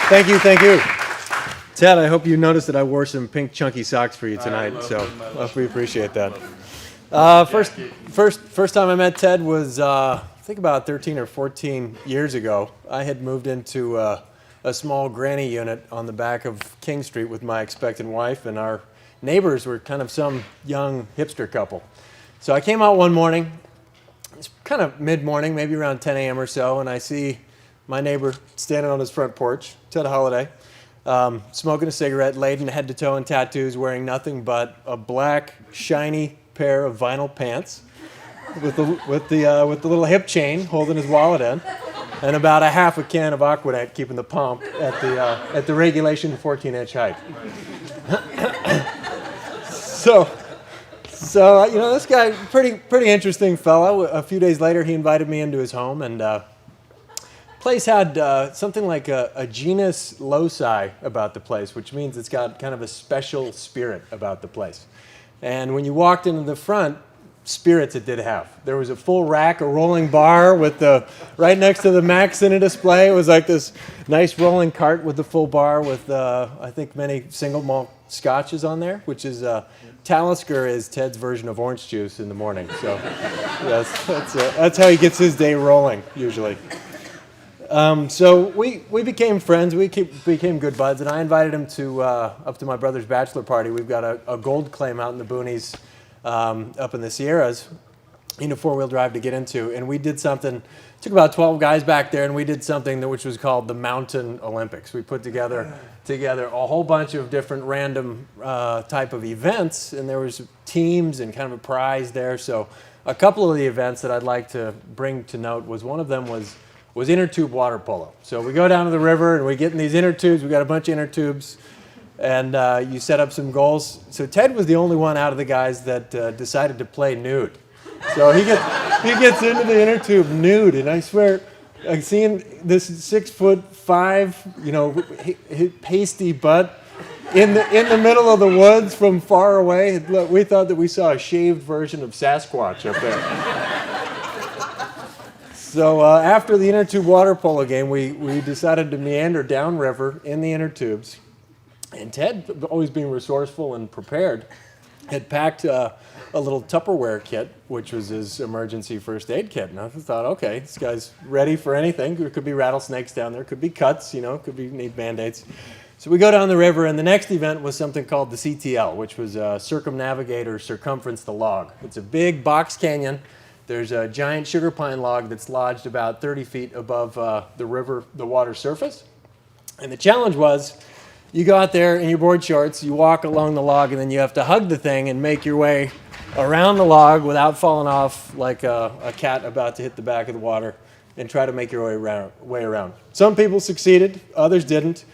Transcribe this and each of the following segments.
Thank you, thank you. Ted, I hope you noticed that I wore some pink chunky socks for you tonight, so we appreciate that. First time I met Ted was, I think about 13 or 14 years ago. I had moved into a small granny unit on the back of King Street with my expectant wife, and our neighbors were kind of some young hipster couple. So I came out one morning, it's kind of mid-morning, maybe around 10 a.m. or so, and I see my neighbor standing on his front porch, Ted Holladay, smoking a cigarette, laden head to toe in tattoos, wearing nothing but a black, shiny pair of vinyl pants with the little hip chain holding his wallet in, and about a half a can of Aquanet keeping the pump at the regulation 14-inch height. So you know, this guy, pretty interesting fellow. A few days later, he invited me into his home, and place had something like a genus loci about the place, which means it's got kind of a special spirit about the place. And when you walked into the front, spirits it did have. There was a full rack, a rolling bar with right next to the Max in a display. It was like this nice rolling cart with the full bar with I think many single malt scotches on there, which is Talisker is Ted's version of orange juice in the morning. So that's how he gets his day rolling usually. So we became friends. We became good buds, and I invited him to up to my brother's bachelor party. We've got a gold claim out in the boonies up in the Sierras, in a four-wheel drive to get into, and we did something. Took about 12 guys back there, and we did something which was called the Mountain Olympics. We put together a whole bunch of different random type of events, and there was teams and kind of a prize there. So a couple of the events that I'd like to bring to note was one of them was inner tube water polo. So we go down to the river and we get in these inner tubes. We got a bunch of inner tubes, and you set up some goals. So Ted was the only one out of the guys that decided to play nude. So he gets into the inner tube nude, and I swear, I've seen this 6'5", you know, pasty butt in the middle of the woods from far away. We thought that we saw a shaved version of Sasquatch up there. So after the inner tube water polo game, we decided to meander downriver in the inner tubes. And Ted, always being resourceful and prepared, had packed a little Tupperware kit, which was his emergency first aid kit. And I thought, okay, this guy's ready for anything. There could be rattlesnakes down there, could be cuts, you know, could be need Band-Aids. So we go down the river, and the next event was something called the CTL, which was Circumnavigate or Circumference the Log. It's a big box canyon. There's a giant sugar pine log that's lodged about 30 feet above the water surface. And the challenge was, you go out there in your board shorts, you walk along the log, and then you have to hug the thing and make your way around the log without falling off like a cat about to hit the back of the water, and try to make your way around. Some people succeeded, others didn't.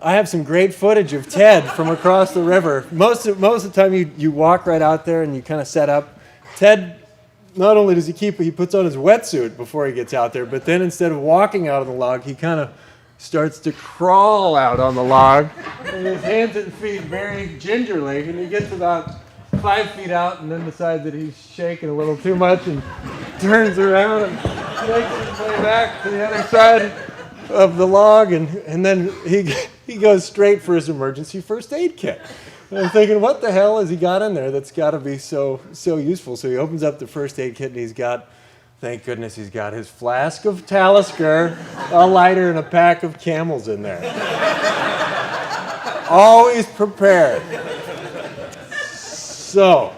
I have some great footage of Ted from across the river. Most of the time you walk right out there and you kind of set up. Ted, not only does he puts on his wetsuit before he gets out there, but then instead of walking out on the log, he kind of starts to crawl out on the log with his hands and feet very gingerly, and he gets about 5 feet out and then decides that he's shaking a little too much and turns around and makes his way back to the other side of the log, and then he goes straight for his emergency first aid kit. And I'm thinking, what the hell has he got in there that's got to be so useful? So he opens up the first aid kit, and he's got, thank goodness, he's got his flask of Talisker, a lighter, and a pack of Camels in there. Always prepared. So,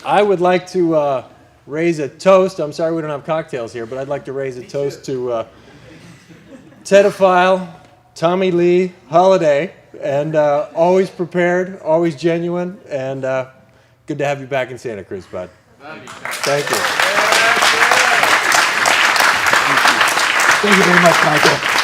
I would like to raise a toast. I'm sorry we don't have cocktails here, but I'd like to raise a toast to Tedophile, Tommy Lee, Holladay, and always prepared, always genuine, and good to have you back in Santa Cruz, bud. Thank you. Thank you very much, Michael.